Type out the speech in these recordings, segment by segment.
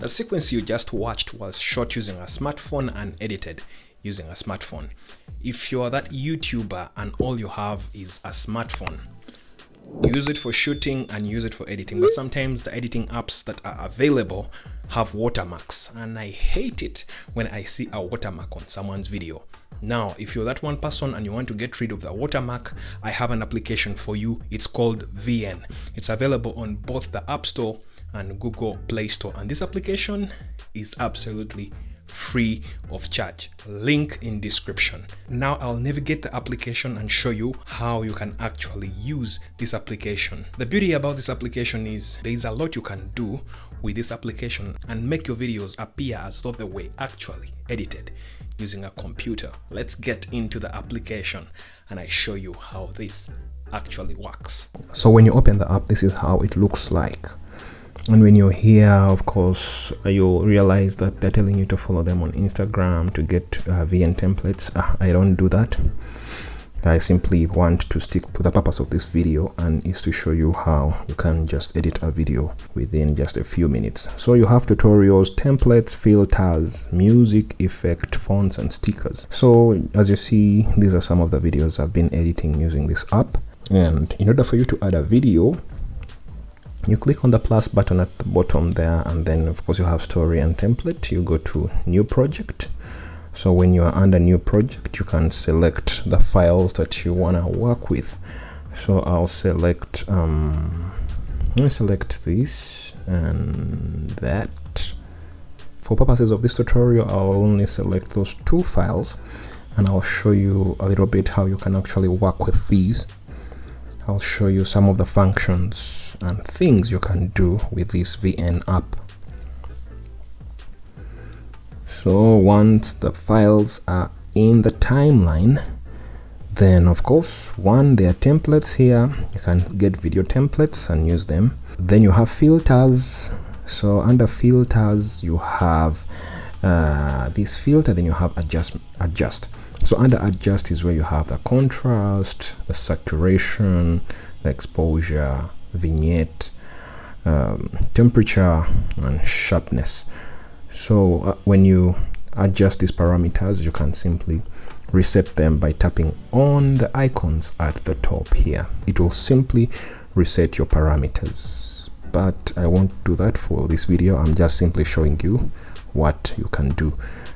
The sequence you just watched was shot using a smartphone and edited using a smartphone. If you're that YouTuber and all you have is a smartphone, use it for shooting and use it for editing, but sometimes the editing apps that are available have watermarks, and I hate it when I see a watermark on someone's video. Now, if you're that one person and you want to get rid of the watermark, I have an application for you. It's called VN. It's available on both the App Store and Google Play Store, and this application is absolutely free of charge. Link in description. Now I'll navigate the application and show you how you can actually use this application. The beauty about this application is there is a lot you can do with this application and make your videos appear as though they were actually edited using a computer. Let's get into the application and I show you how this actually works. So when you open the app, this is how it looks like. And when you're here, of course, you'll realize that they're telling you to follow them on Instagram to get VN templates. I don't do that. I simply want to stick to the purpose of this video, and is to show you how you can just edit a video within just a few minutes. So you have tutorials, templates, filters, music, effect, fonts, and stickers. So as you see, these are some of the videos I've been editing using this app. And in order for you to add a video, you click on the plus button at the bottom there, and then of course you have story and template. You go to new project. So when you are under new project, you can select the files that you want to work with. So I'll select let me select this and that. For purposes of this tutorial, I'll only select those two files, and I'll show you a little bit how you can actually work with these. I'll show you some of the functions and things you can do with this VN app. So once the files are in the timeline, then of course, there are templates here. You can get video templates and use them. Then you have filters. So under filters, you have this filter, then you have adjust. So under adjust is where you have the contrast, the saturation, the exposure, vignette, temperature, and sharpness. So when you adjust these parameters, you can simply reset them by tapping on the icons at the top here. It will simply reset your parameters, but I won't do that for this video. I'm just simply showing you what you can do.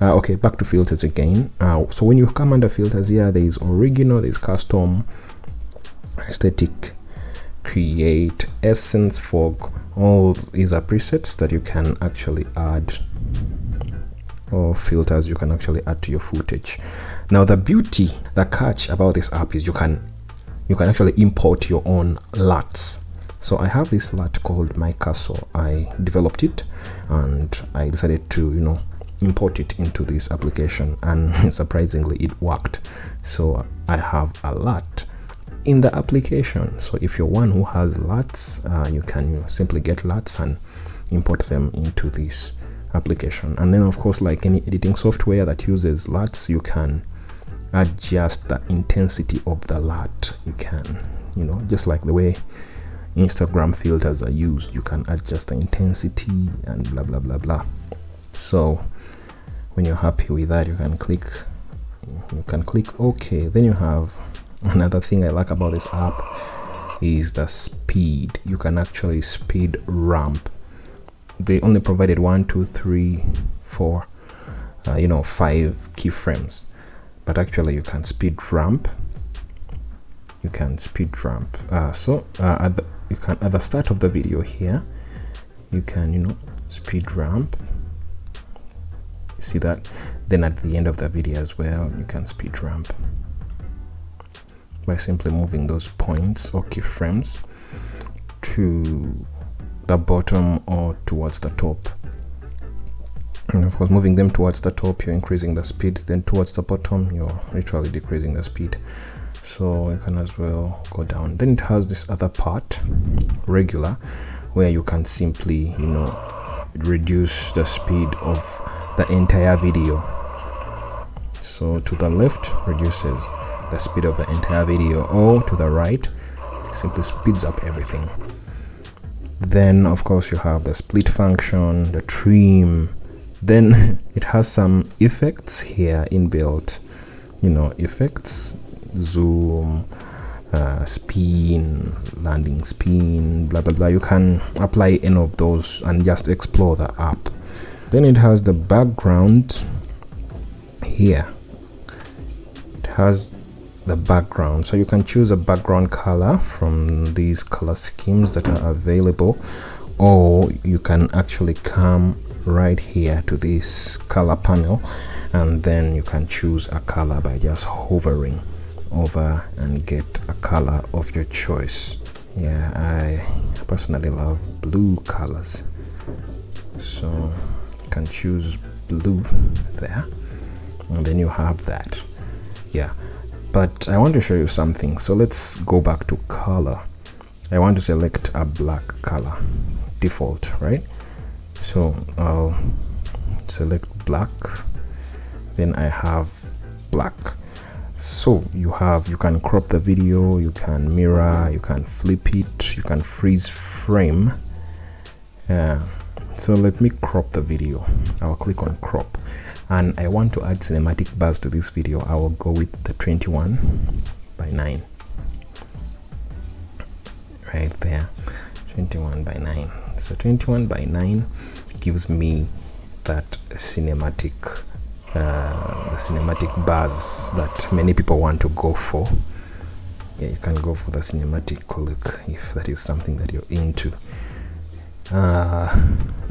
Okay, back to filters again. So when you come under filters here, there is original, there is custom, aesthetic, create, essence, fog. All these are presets that you can actually add, or filters you can actually add to your footage. Now the beauty, the catch about this app is you can actually import your own LUTs. So I have this LUT called My Castle. I developed it and I decided to import it into this application, and surprisingly it worked. So I have a LUT in the application. So if you're one who has LUTs, you can simply get LUTs and import them into this application. And then of course, like any editing software that uses LUTs, you can adjust the intensity of the LUT. You can, just like the way Instagram filters are used, you can adjust the intensity and blah blah blah blah. So when you're happy with that, you can click OK. Then you have another thing I like about this app is the speed. You can actually speed ramp. They only provided 1, 2, 3, 4 5 keyframes, but actually you can speed ramp. You can at the start of the video here, you can speed ramp. You see that? Then at the end of the video as well, you can speed ramp by simply moving those points or keyframes to the bottom or towards the top. And of course, moving them towards the top, you're increasing the speed. Then towards the bottom, you're literally decreasing the speed. So you can as well go down. Then it has this other part, regular, where you can simply reduce the speed of the entire video. So to the left reduces the speed of the entire video, or to the right simply speeds up everything. Then of course you have the split function, the trim, then it has some effects here inbuilt, you know, effects, zoom, spin, landing spin, blah blah blah. You can apply any of those and just explore the app. Then it has the background here. It has the background, so you can choose a background color from these color schemes that are available, or you can actually come right here to this color panel and then you can choose a color by just hovering over and get a color of your choice. Yeah, I personally love blue colors, so you can choose blue there, and then you have that. Yeah, but I want to show you something, so let's go back to color. I want to select a black color, default, right? So I'll select black, then I have black. So you can crop the video, you can mirror, you can flip it, you can freeze frame. So let me crop the video. I'll click on crop, and I want to add cinematic bars to this video. I will go with the 21:9 right there, 21:9. So 21:9 gives me that cinematic the cinematic bars that many people want to go for. Yeah, you can go for the cinematic look if that is something that you're into.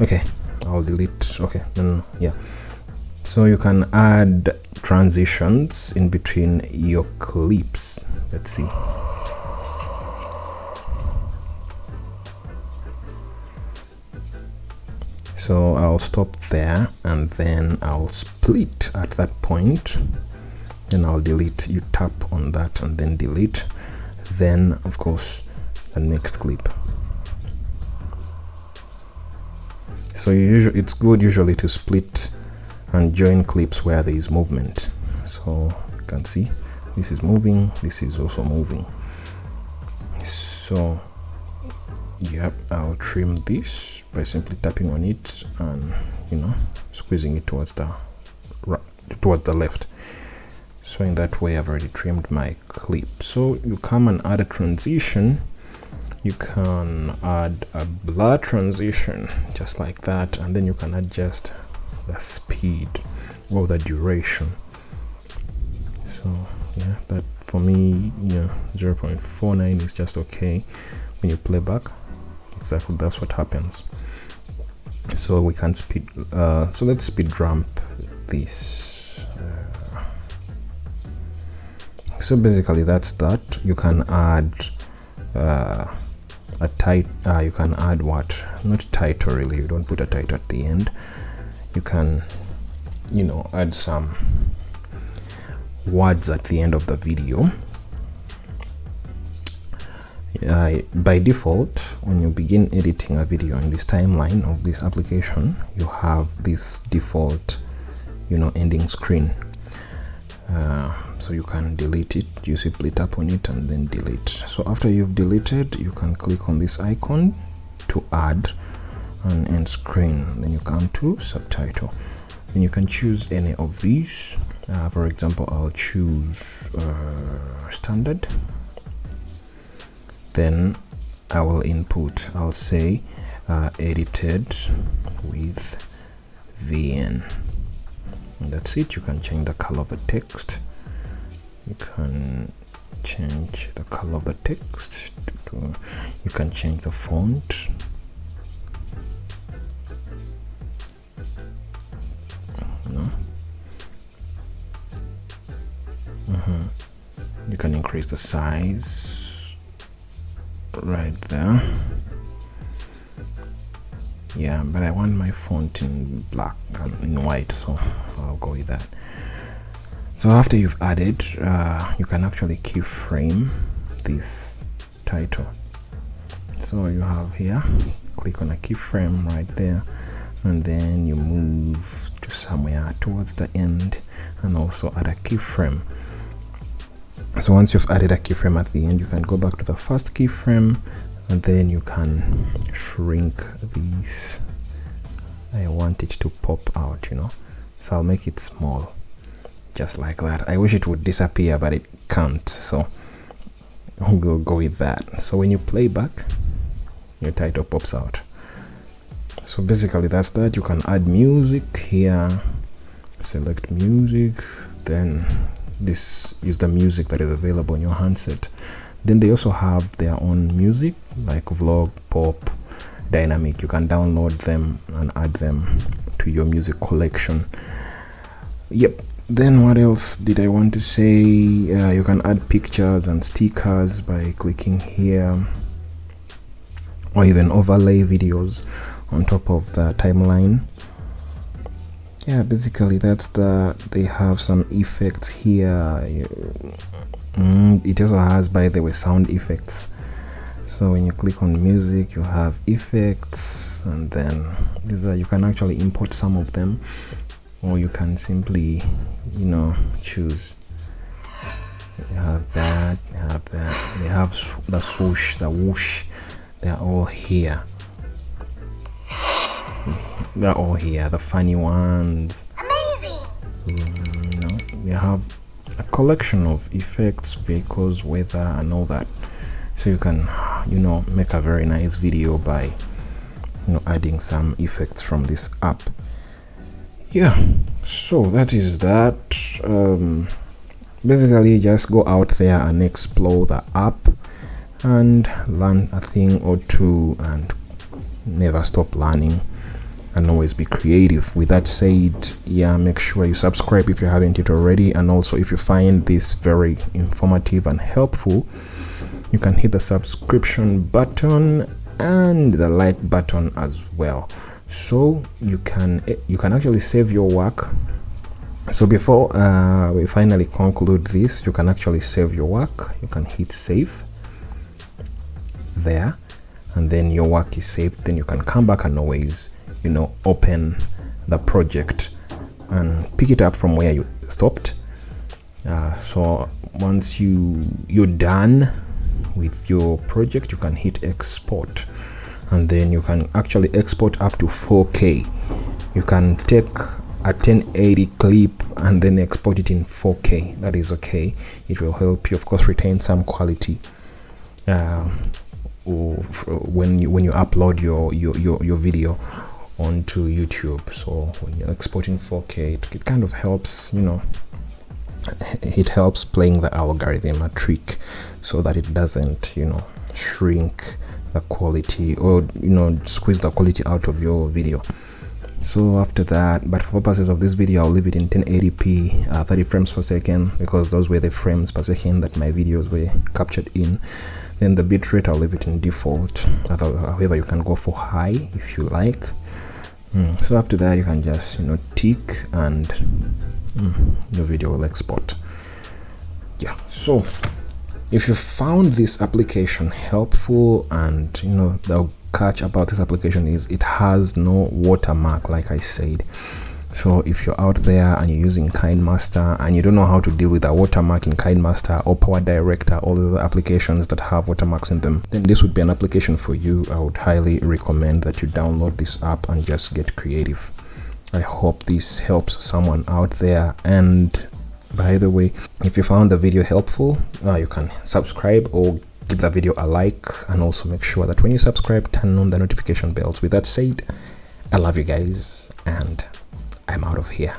Okay, I'll delete. Okay, yeah, so you can add transitions in between your clips. Let's see. So I'll stop there and then I'll split at that point, then I'll delete. You tap on that and then delete, then of course the next clip. So it's good usually to split and join clips where there is movement. So you can see this is moving, this is also moving. So yep, I'll trim this by simply tapping on it and, you know, squeezing it towards the left. So in that way I've already trimmed my clip. So you come and add a transition. You can add a blur transition just like that, and then you can adjust the speed or the duration. So yeah, that for me, you know, 0.49 is just okay. When you play back, exactly that's what happens. So we can speed so let's speed ramp this. So basically that's that. You can add you can add what, not title really, you don't put a title at the end. You can, you know, add some words at the end of the video. By default, when you begin editing a video in this timeline of this application, you have this default, you know, ending screen. So you can delete it. You simply tap on it and then delete. So after you've deleted, you can click on this icon to add an end screen. Then you come to subtitle. Then you can choose any of these. For example, I'll choose standard. Then I will input, I'll say edited with VN. And that's it. You can change the color of the text. You can change the color of the text. You can change the font. No. You can increase the size right there. Yeah, but I want my font in black and in white, so I'll go with that. So after you've added, you can actually keyframe this title. So you have here, click on a keyframe right there, and then you move to somewhere towards the end and also add a keyframe. So once you've added a keyframe at the end, you can go back to the first keyframe, and then you can shrink these. I want it to pop out, you know, so I'll make it small, just like that. I wish it would disappear, but it can't, so we'll go with that. So when you play back, your title pops out. So basically that's that. You can add music here, select music, then this is the music that is available on your handset. Then they also have their own music like vlog, pop, dynamic. You can download them and add them to your music collection. Yep. Then what else did I want to say? You can add pictures and stickers by clicking here, or even overlay videos on top of the timeline. Yeah, basically that's they have some effects here. It also has, by the way, sound effects. So when you click on music, you have effects, and then these are, you can actually import some of them, or you can simply, you know, choose. You have that, you have that, they have the swoosh, the whoosh, they're all here. They're all here, the funny ones. Amazing! You know, they have a collection of effects, vehicles, weather, and all that. So you can, you know, make a very nice video by, you know, adding some effects from this app. Yeah, so that is that. Basically just go out there and explore the app and learn a thing or two, and never stop learning, and always be creative. With that said, yeah, make sure you subscribe if you haven't yet already, and also if you find this very informative and helpful, you can hit the subscription button and the like button as well, so you can actually save your work. So before we finally conclude this, you can actually save your work. You can hit save there, and then your work is saved. Then you can come back and always, you know, open the project and pick it up from where you stopped. So once you're done with your project, you can hit export, and then you can actually export up to 4K. You can take a 1080 clip and then export it in 4K. That is okay. It will help you, of course, retain some quality when you upload your video onto YouTube. So when you're exporting 4K, it kind of helps, you know, it helps playing the algorithm a trick, so that it doesn't, you know, shrink the quality, or, you know, squeeze the quality out of your video. So after that, but for purposes of this video, I'll leave it in 1080p 30 frames per second, because those were the frames per second that my videos were captured in. Then the bitrate, I'll leave it in default. However, you can go for high if you like. So after that, you can just, you know, tick, and your video will export. Yeah, so if you found this application helpful, and, you know, the catch about this application is it has no watermark, like I said. So if you're out there and you're using KineMaster and you don't know how to deal with a watermark in KineMaster or Power Director, all the applications that have watermarks in them, then this would be an application for you. I would highly recommend that you download this app and just get creative. I hope this helps someone out there. And by the way, if you found the video helpful, you can subscribe or give the video a like, and also make sure that when you subscribe, turn on the notification bells. With that said, I love you guys, and I'm out of here.